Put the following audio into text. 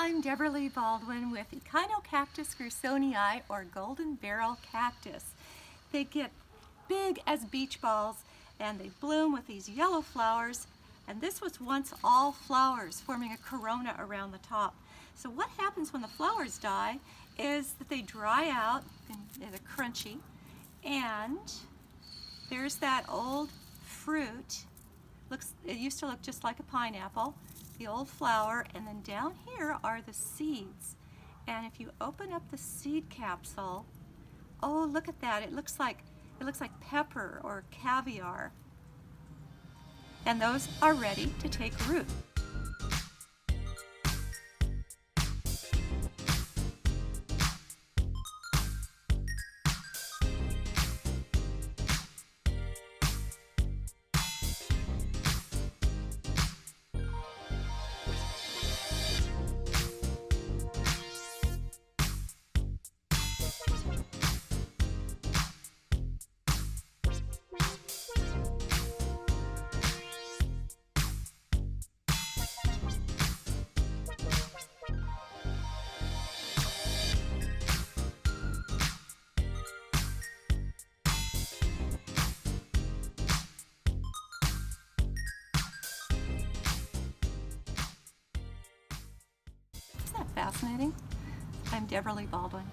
I'm Debra Lee Baldwin with Echinocactus grusonii, or golden barrel cactus. They get big as beach balls and they bloom with these yellow flowers, and this was once all flowers forming a corona around the top. So what happens when the flowers die is that they dry out and they're crunchy, and there's that old fruit. It used to look just like a pineapple, the old flower, and then down here are the seeds. And if you open up the seed capsule, oh, look at that. It looks like pepper or caviar. And those are ready to take root. Isn't that fascinating? I'm Debra Lee Baldwin.